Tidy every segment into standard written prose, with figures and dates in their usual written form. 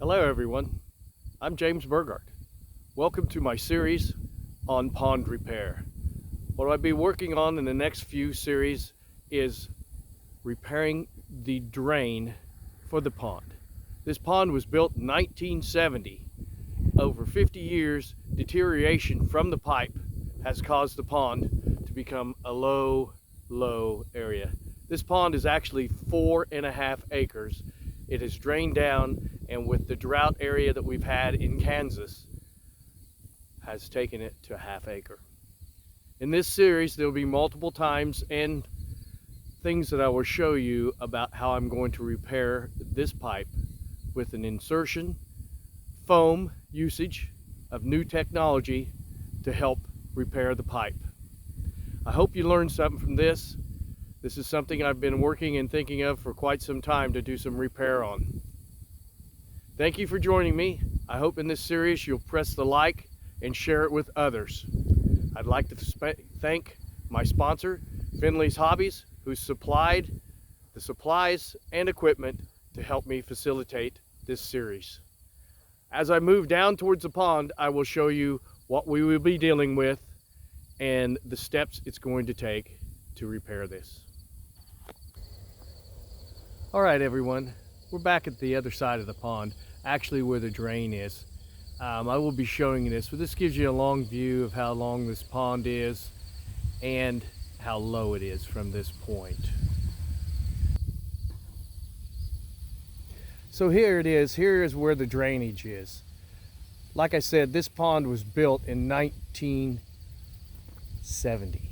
Hello everyone, I'm James Burgart. Welcome to my series on pond repair. What I'll be working on in the next few series is repairing the drain for the pond. This pond was built in 1970. Over 50 years, deterioration from the pipe has caused the pond to become a low area. This pond is actually 4.5 acres. It is drained down, and with the drought area that we've had in Kansas, has taken it to 1/2 acre. In this series, there will be multiple times and things that I will show you about how I'm going to repair this pipe with an insertion, foam usage of new technology to help repair the pipe. I hope you learned something from this. This is something I've been working and thinking of for quite some time to do some repair on. Thank you for joining me. I hope in this series you'll press the like and share it with others. I'd like to thank my sponsor, Finley's Hobbies, who supplied the supplies and equipment to help me facilitate this series. As I move down towards the pond, I will show you what we will be dealing with and the steps it's going to take to repair this. All right, everyone, we're back at the other side of the pond, actually where the drain is. I will be showing you this, but this gives you a long view of how long this pond is and how low it is from this point. So here it is. Here is where the drainage is. Like I said, this pond was built in 1970.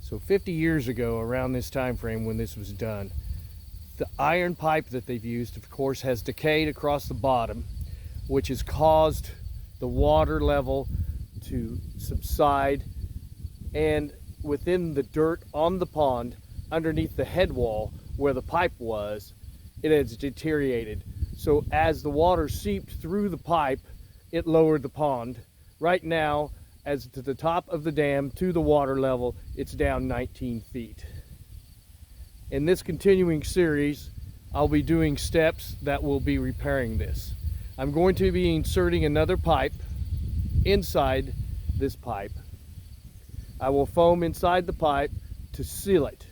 So 50 years ago, around this time frame when this was done. The iron pipe that they've used, of course, has decayed across the bottom, which has caused the water level to subside, and within the dirt on the pond, underneath the head wall where the pipe was, it has deteriorated. So as the water seeped through the pipe, it lowered the pond. Right now, as to the top of the dam to the water level, it's down 19 feet. In this continuing series, I'll be doing steps that will be repairing this. I'm going to be inserting another pipe inside this pipe. I will foam inside the pipe to seal it.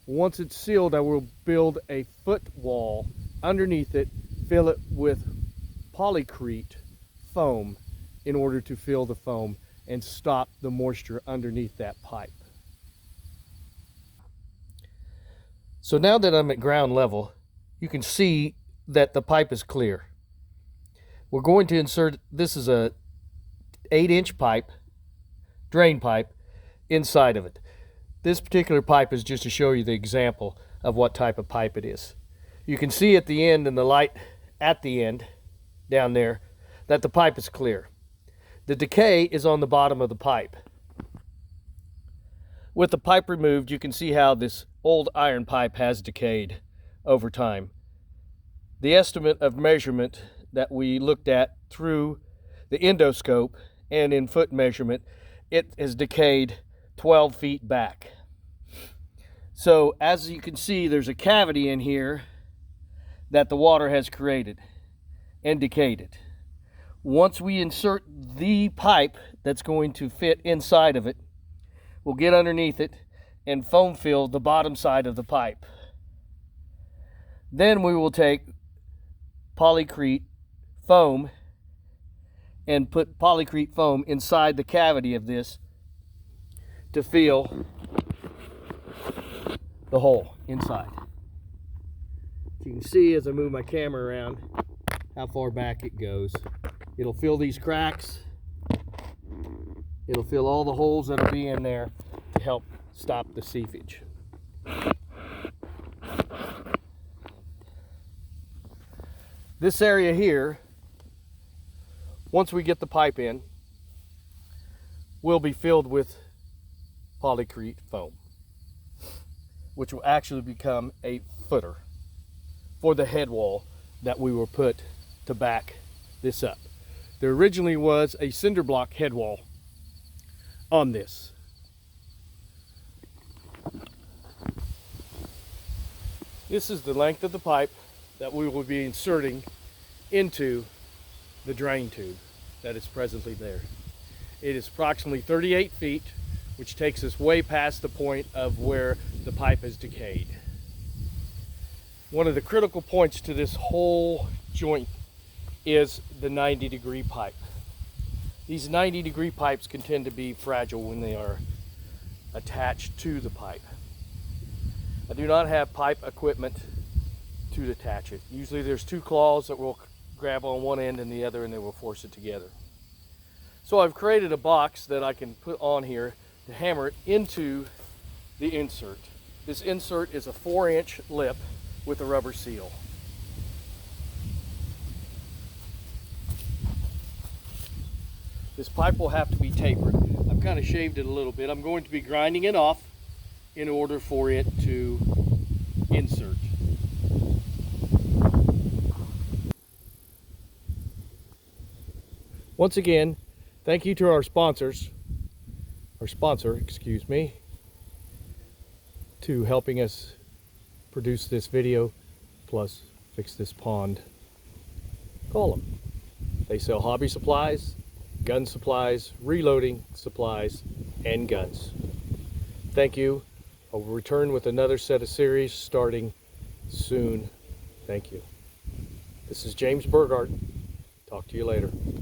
Once it's sealed, I will build a foot wall underneath it, fill it with polycrete foam in order to fill the foam and stop the moisture underneath that pipe. So now that I'm at ground level, you can see that the pipe is clear. We're going to insert, this is a 8-inch pipe, drain pipe, inside of it. This particular pipe is just to show you the example of what type of pipe it is. You can see at the end, in the light at the end, down there, that the pipe is clear. The decay is on the bottom of the pipe. With the pipe removed, you can see how this old iron pipe has decayed over time. The estimate of measurement that we looked at through the endoscope and in foot measurement, it has decayed 12 feet back. So as you can see, there's a cavity in here that the water has created and decayed it. Once we insert the pipe that's going to fit inside of it, we'll get underneath it and foam fill the bottom side of the pipe. Then we will take polycrete foam and put polycrete foam inside the cavity of this to fill the hole inside. You can see as I move my camera around how far back it goes. It'll fill these cracks. It'll fill all the holes that'll be in there to help stop the seepage. This area here, once we get the pipe in, will be filled with polycrete foam, which will actually become a footer for the head wall that we will put to back this up. There originally was a cinder block head wall on this. This is the length of the pipe that we will be inserting into the drain tube that is presently there. It is approximately 38 feet, which takes us way past the point of where the pipe is decayed. One of the critical points to this whole joint is the 90-degree pipe. These 90-degree pipes can tend to be fragile when they are attached to the pipe. I do not have pipe equipment to attach it. Usually there's two claws that will grab on one end and the other, and they will force it together. So I've created a box that I can put on here to hammer it into the insert. This insert is a 4-inch lip with a rubber seal. This pipe will have to be tapered. I've kind of shaved it a little bit. I'm going to be grinding it off in order for it to insert. Once again, thank you to our sponsor, excuse me, to helping us produce this video, plus fix this pond. Call them. They sell hobby supplies, gun supplies, reloading supplies, and guns. Thank you. I will return with another set of series starting soon. Thank you. This is James Burgard. Talk to you later.